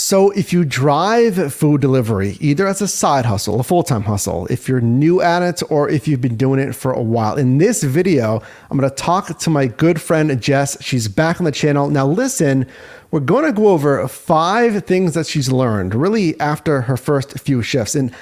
So if you drive food delivery, either as a side hustle, a full-time hustle, if you're new at it, or if you've been doing it for a while, in this video, I'm going to talk to my good friend, Jess. She's back on the channel. Now listen, we're going to go over 5 things that she's learned really after her first few shifts. And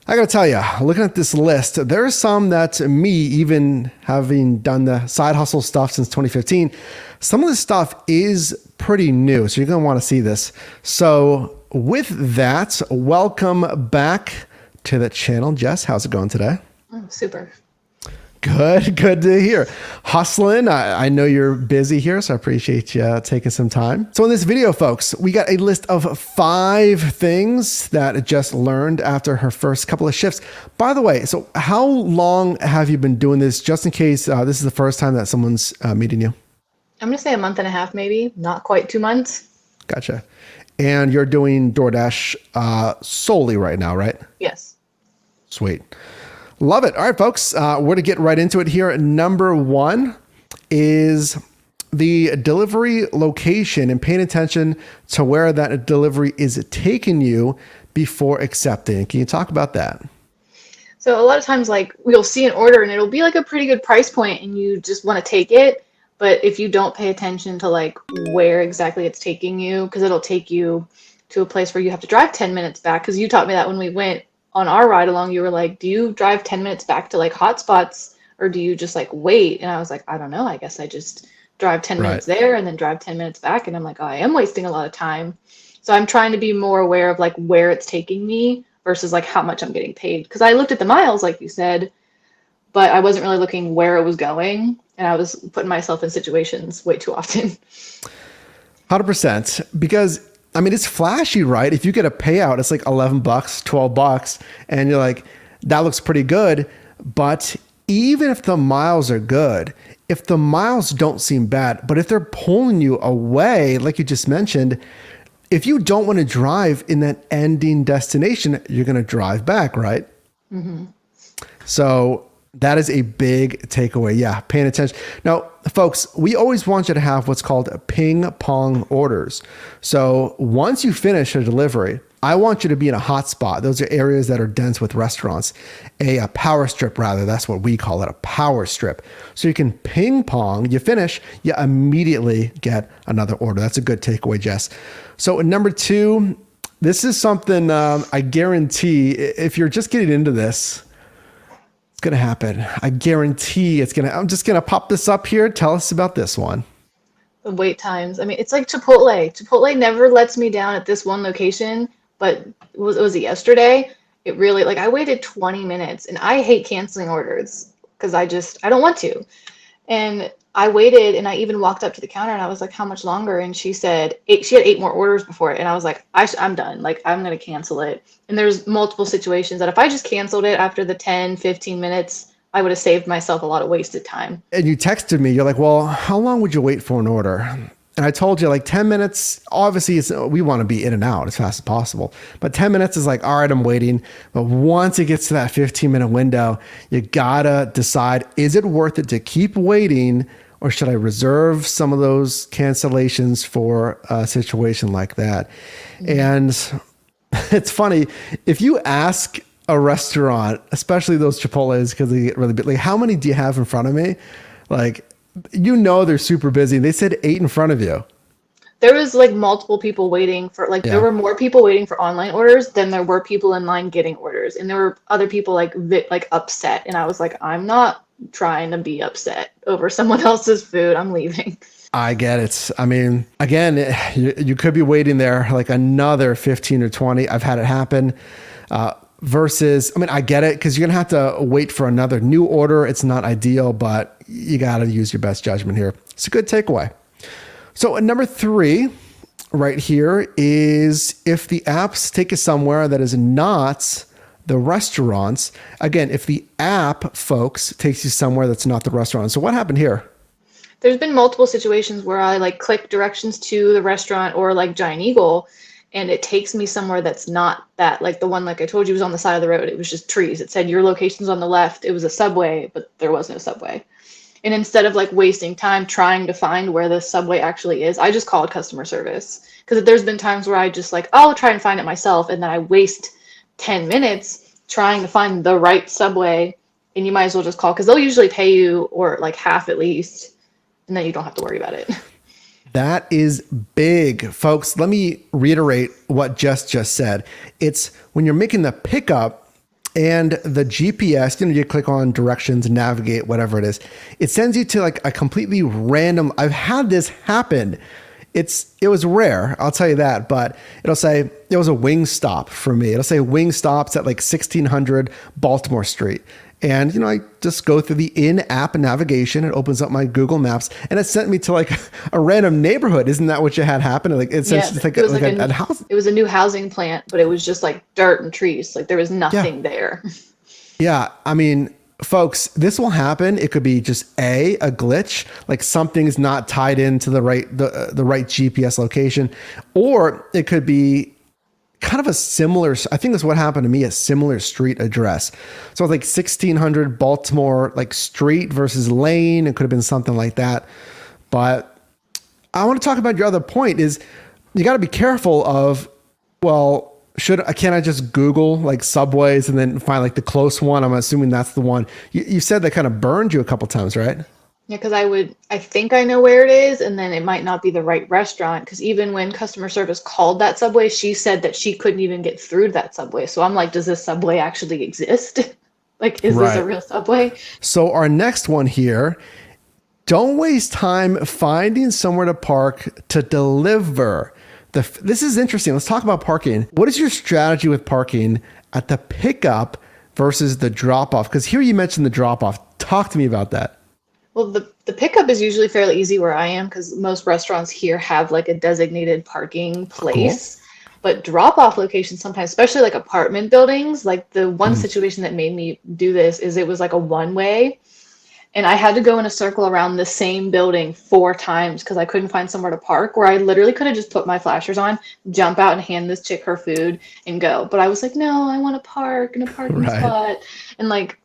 I got to tell you, looking at this list, there are some that me, even having done the side hustle stuff since 2015, some of this stuff is pretty new. So you're going to want to see this. So with that, welcome back to the channel. Jess, how's it going today? Oh, super. Good to hear. Hustling. I know you're busy here, so I appreciate you taking some time. So in this video, folks, we got a list of 5 things that Jess learned after her first couple of shifts. By the way, so how long have you been doing this, just in case this is the first time that someone's meeting you? I'm going to say a month and a half, maybe. Not quite 2 months. Gotcha. And you're doing DoorDash solely right now, right? Yes. Sweet. Love it. All right, folks, we're going to get right into it here. Number 1 is the delivery location and paying attention to where that delivery is taking you before accepting. Can you talk about that? So a lot of times, like, we'll see an order and it'll be like a pretty good price point and you just want to take it. But if you don't pay attention to like where exactly it's taking you, because it'll take you to a place where you have to drive 10 minutes back, because you taught me that when we went on our ride along, you were like, do you drive 10 minutes back to like Hotspots, or do you just like wait? And I was like, I don't know. I guess I just drive 10 minutes there and then drive 10 minutes back. And I'm like, oh, I am wasting a lot of time. So I'm trying to be more aware of like where it's taking me versus like how much I'm getting paid. Because I looked at the miles, like you said, but I wasn't really looking where it was going. And I was putting myself in situations way too often. 100%. Because I mean, it's flashy, right? If you get a payout, it's like $11, $12, and you're like, that looks pretty good. But even if the miles are good, if the miles don't seem bad, but if they're pulling you away, like you just mentioned, if you don't want to drive in that ending destination, you're going to drive back, right? Mm-hmm. So that is a big takeaway. Yeah, paying attention. Now, folks, we always want you to have what's called ping pong orders. So once you finish a delivery, I want you to be in a hotspot. Those are areas that are dense with restaurants. A power strip, rather. That's what we call it, a power strip. So you can ping pong, you finish, you immediately get another order. That's a good takeaway, Jess. So number 2, this is something I guarantee if you're just getting into this, it's going to happen. I guarantee it's going to. I'm just going to pop this up here. Tell us about this one. The wait times. I mean, it's like Chipotle. Chipotle never lets me down at this one location, but was it yesterday? It really, like, I waited 20 minutes and I hate canceling orders because I don't want to. And I waited and I even walked up to the counter and I was like, how much longer? And she said she had 8 more orders before it. And I was like, I'm done. Like, I'm going to cancel it. And there's multiple situations that if I just canceled it after the 10, 15 minutes, I would have saved myself a lot of wasted time. And you texted me, you're like, well, how long would you wait for an order? And I told you like 10 minutes, obviously we want to be in and out as fast as possible. But 10 minutes is like, all right, I'm waiting. But once it gets to that 15-minute window, you gotta decide, is it worth it to keep waiting, or should I reserve some of those cancellations for a situation like that? Mm-hmm. And it's funny, if you ask a restaurant, especially those Chipotles, because they get really big, like, how many do you have in front of me? Like, you know, they're super busy. They said 8 in front of you. There was like multiple people waiting for, like, there were more people waiting for online orders than there were people in line getting orders. And there were other people like upset. And I was like, I'm not trying to be upset over someone else's food. I'm leaving. I get it. I mean, again, you could be waiting there like another 15 or 20. I've had it happen. Versus, I mean, I get it, because you're going to have to wait for another new order. It's not ideal, but you got to use your best judgment here. It's a good takeaway. So number 3 right here is if the apps take you somewhere that is not the restaurants. Again, if the app, folks, takes you somewhere that's not the restaurant. So what happened here? There's been multiple situations where I like click directions to the restaurant or like Giant Eagle, and it takes me somewhere that's not that. Like the one, like I told you, was on the side of the road. It was just trees. It said your location's on the left. It was a Subway, but there was no Subway. And instead of like wasting time trying to find where the subway actually is, I just called customer service. Because there's been times where I just like, I'll try and find it myself, and then I waste 10 minutes trying to find the right subway, and you might as well just call because they'll usually pay you or like half at least, and then you don't have to worry about it. That is big, folks. Let me reiterate what Jess just said. It's when you're making the pickup and the GPS, you click on directions, navigate, whatever it is. It sends you to like a completely random. I've had this happen. It was rare, I'll tell you that, but it'll say it was a wing stop for me. It'll say wing stops at like 1600 Baltimore Street. And, I just go through the in-app navigation. It opens up my Google Maps, and it sent me to like a random neighborhood. Isn't that what you had happen? Like it Yeah, sent like, it was like a house. it was a new housing plant, but it was just like dirt and trees. Like there was Yeah. nothing there. Yeah. I mean, folks, this will happen. It could be just a glitch, like something's not tied into the right GPS location, or it could be kind of a similar, I think that's what happened to me, a similar street address. So it's like 1600 Baltimore, like street versus lane. It could have been something like that. But I want to talk about your other point is you got to be careful of, well, can't I just Google like subways and then find like the close one? I'm assuming that's the one. You said that kind of burned you a couple times, right? Yeah, because I think I know where it is, and then it might not be the right restaurant. Because even when customer service called that Subway, she said that she couldn't even get through to that Subway. So I'm like, does this Subway actually exist? Like, is this a Right. real Subway? So our next one here, don't waste time finding somewhere to park to deliver. This is interesting. Let's talk about parking. What is your strategy with parking at the pickup versus the drop off? Because here you mentioned the drop off. Talk to me about that. Well, the pickup is usually fairly easy where I am because most restaurants here have like a designated parking Cool. place. But drop-off locations sometimes, especially like apartment buildings, like the one situation that made me do this is it was like a one-way, and I had to go in a circle around the same building 4 times because I couldn't find somewhere to park, where I literally could have just put my flashers on, jump out and hand this chick her food and go. But I was like, no, I want to park in a parking Right. spot. And like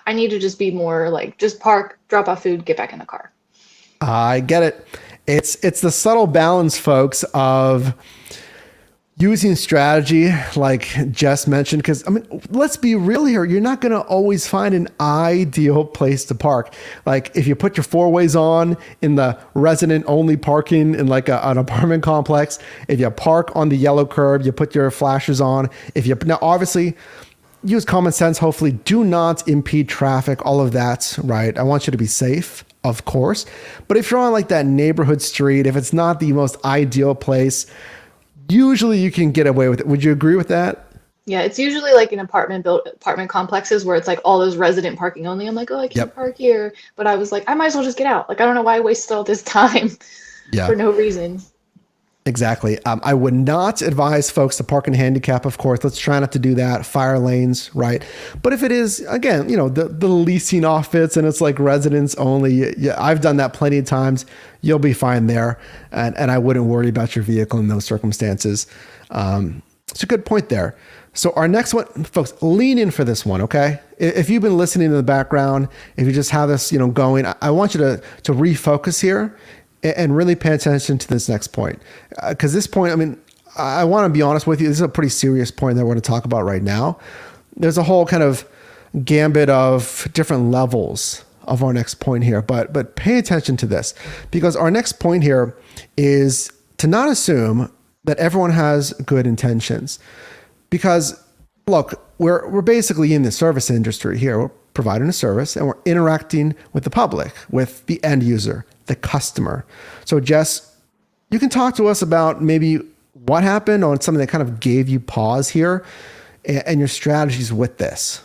I need to just be more like just park, drop off food, get back in the car. I get it. It's the subtle balance, folks, of using strategy like Jess mentioned, because I mean, let's be real here. You're not going to always find an ideal place to park. Like if you put your four ways on in the resident only parking in like an apartment complex, if you park on the yellow curb, you put your flashers on. Now obviously use common sense. Hopefully do not impede traffic, all of that, right? I want you to be safe, of course. But if you're on like that neighborhood street, if it's not the most ideal place, usually you can get away with it. Would you agree with that? Yeah, it's usually like in apartment complexes where it's like all those resident parking only. I'm like, oh, I can't Yep. park here. But I was like, I might as well just get out. Like, I don't know why I wasted all this time Yeah, for no reason. exactly. I would not advise folks to park in handicap, of course. Let's try not to do that. Fire lanes, right? But if it is, again, the leasing office and it's like residents only, yeah, I've done that plenty of times. You'll be fine there. And I wouldn't worry about your vehicle in those circumstances. It's a good point there. So our next one, folks, lean in for this one, okay? If you've been listening in the background, if you just have this, going, I want you to refocus here and really pay attention to this next point. Because this point, I mean, I want to be honest with you, this is a pretty serious point that we're going to talk about right now. There's a whole kind of gambit of different levels of our next point here, but pay attention to this, because our next point here is to not assume that everyone has good intentions. Because look, we're basically in the service industry here. We're providing a service and we're interacting with the public, with the end user, the customer. So Jess, you can talk to us about maybe what happened or something that kind of gave you pause here and your strategies with this.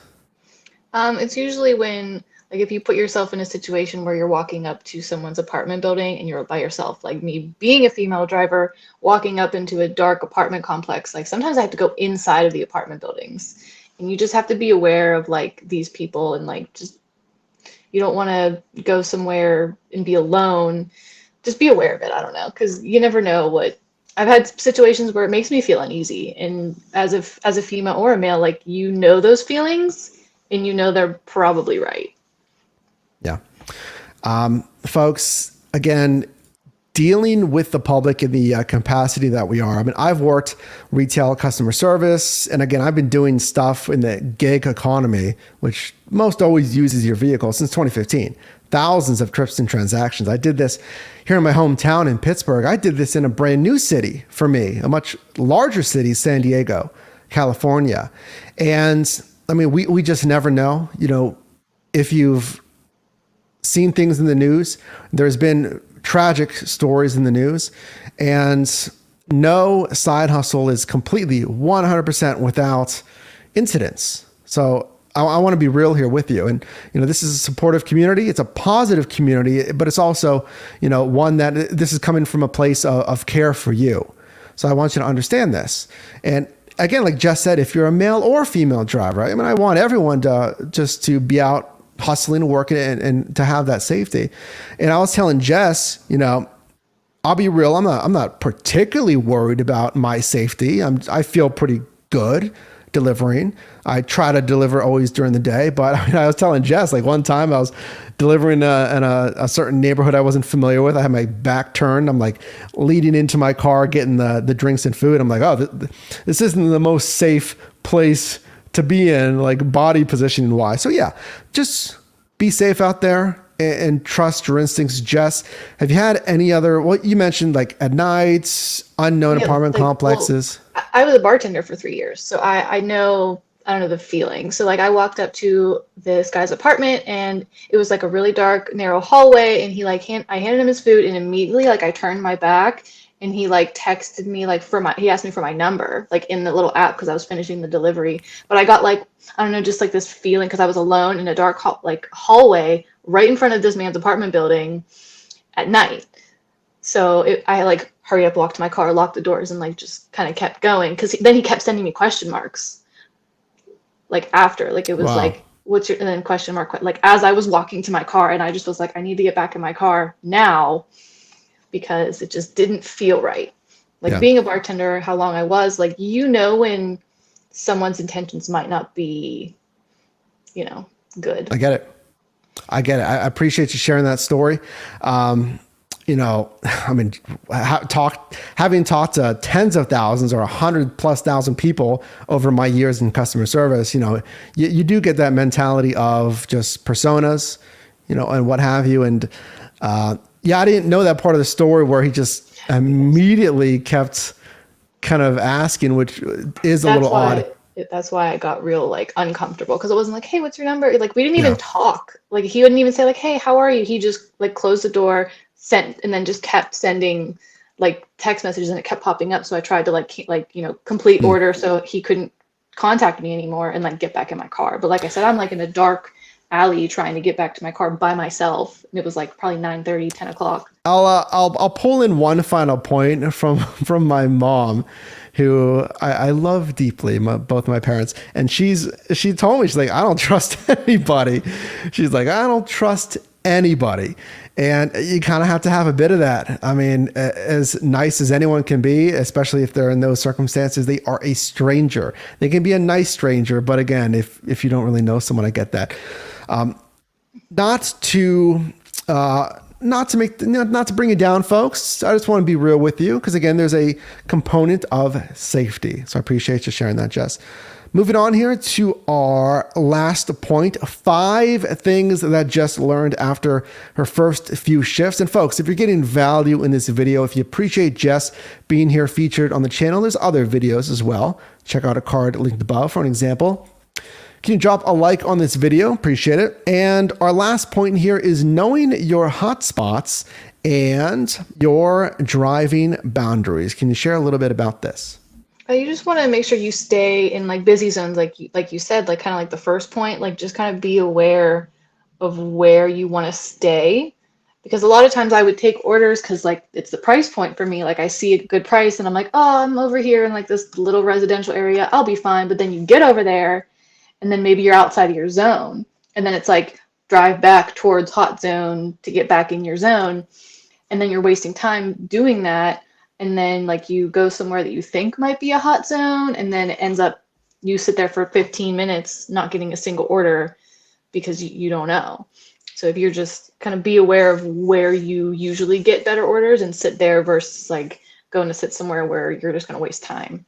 It's usually when, like, if you put yourself in a situation where you're walking up to someone's apartment building and you're by yourself, like me being a female driver, walking up into a dark apartment complex, like sometimes I have to go inside of the apartment buildings. And you just have to be aware of like these people and like just you don't want to go somewhere and be alone. Just be aware of it. I don't know, because you never know what. I've had situations where it makes me feel uneasy, and as a female or a male, like those feelings, and they're probably right. Yeah. Folks, again, dealing with the public in the capacity that we are. I mean, I've worked retail customer service, and again, I've been doing stuff in the gig economy, which most always uses your vehicle since 2015. Thousands of trips and transactions. I did this here in my hometown in Pittsburgh. I did this in a brand new city for me, a much larger city, San Diego, California. And I mean, we just never know, if you've seen things in the news. There's been tragic stories in the news, and no side hustle is completely 100% without incidents. So I want to be real here with you. And, this is a supportive community. It's a positive community, but it's also, one that this is coming from a place of care for you. So I want you to understand this. And again, like Jess said, if you're a male or female driver, I mean, I want everyone to be out hustling, working, and to have that safety. And I was telling Jess, I'll be real. I'm not particularly worried about my safety. I feel pretty good delivering. I try to deliver always during the day, but I was telling Jess, like one time I was delivering in a certain neighborhood I wasn't familiar with. I had my back turned. I'm like leading into my car, getting the drinks and food. I'm like, oh, this isn't the most safe place to be in, like body positioning wise. So yeah, just be safe out there and trust your instincts. Jess, have you had any other, you mentioned like at nights, unknown apartment complexes? Well, I was a bartender for 3 years, so I don't know the feeling. So like I walked up to this guy's apartment and it was like a really dark, narrow hallway, and I handed him his food, and immediately like I turned my back and he like texted me like he asked me for my number like in the little app because I was finishing the delivery. But I got like, I don't know, just like this feeling because I was alone in a dark hallway right in front of this man's apartment building at night. So I like hurry up, walked to my car, locked the doors, and like just kind of kept going because then he kept sending me question marks like after, like it was like, what's your, and then question mark, like as I was walking to my car, and I just was like, I need to get back in my car now because it just didn't feel right. Like being a bartender, how long I was, like, when someone's intentions might not be, good. I get it. I appreciate you sharing that story. I mean, having talked to tens of thousands or 100,000+ people over my years in customer service, you do get that mentality of just personas, and what have you. And, I didn't know that part of the story where he just immediately kept kind of asking, which is a little odd. That's why I got real like uncomfortable because it wasn't like, hey, what's your number? Like we didn't even talk. Like he wouldn't even say like, hey, how are you? He just like closed the door, sent, and then just kept sending like text messages, and it kept popping up. So I tried to complete order so he couldn't contact me anymore and like get back in my car. But like I said, I'm like in a dark alley trying to get back to my car by myself. And it was like probably 9:30, 10 o'clock. I'll pull in one final point from my mom, who I love deeply, both my parents. And she told me, she's like, I don't trust anybody. She's like, I don't trust anybody. And you kind of have to have a bit of that. I mean, as nice as anyone can be, especially if they're in those circumstances, they are a stranger. They can be a nice stranger, but again, if you don't really know someone, I get that. Not to bring you down, folks. I just want to be real with you because again, there's a component of safety. So I appreciate you sharing that, Jess. Moving on here to our last point, 5 things that Jess learned after her first few shifts. And folks, if you're getting value in this video, if you appreciate Jess being here featured on the channel, there's other videos as well. Check out a card linked above for an example. Can you drop a like on this video? Appreciate it. And our last point here is knowing your hotspots and your driving boundaries. Can you share a little bit about this? You just want to make sure you stay in like busy zones, like you said, like kind of like the first point, like just kind of be aware of where you want to stay. Because a lot of times I would take orders because like it's the price point for me. Like I see a good price and I'm like, oh, I'm over here in like this little residential area, I'll be fine. But then you get over there and then maybe you're outside of your zone. And then it's like drive back towards hot zone to get back in your zone. And then you're wasting time doing that. And then like you go somewhere that you think might be a hot zone, and then it ends up you sit there for 15 minutes not getting a single order because you don't know. So if you're just kind of be aware of where you usually get better orders and sit there versus like going to sit somewhere where you're just going to waste time.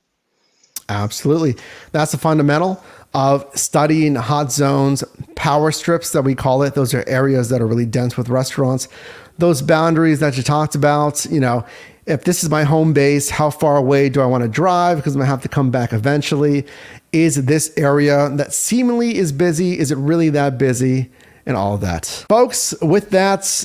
Absolutely. That's the fundamental of studying hot zones, power strips that we call it. Those are areas that are really dense with restaurants. Those boundaries that you talked about, if this is my home base, how far away do I want to drive? Because I'm going to have to come back eventually. Is this area that seemingly is busy? Is it really that busy? And all of that. Folks, with that,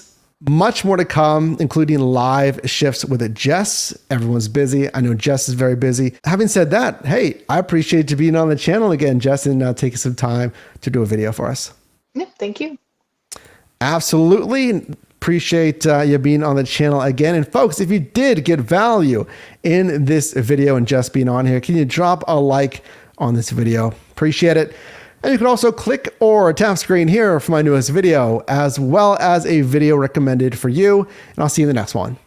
much more to come, including live shifts with Jess. Everyone's busy. I know Jess is very busy. Having said that, hey, I appreciate you being on the channel again, Jess, and taking some time to do a video for us. Yeah, thank you. Absolutely. Appreciate you being on the channel again. And folks, if you did get value in this video and Jess being on here, can you drop a like on this video? Appreciate it. And you can also click or tap screen here for my newest video, as well as a video recommended for you. And I'll see you in the next one.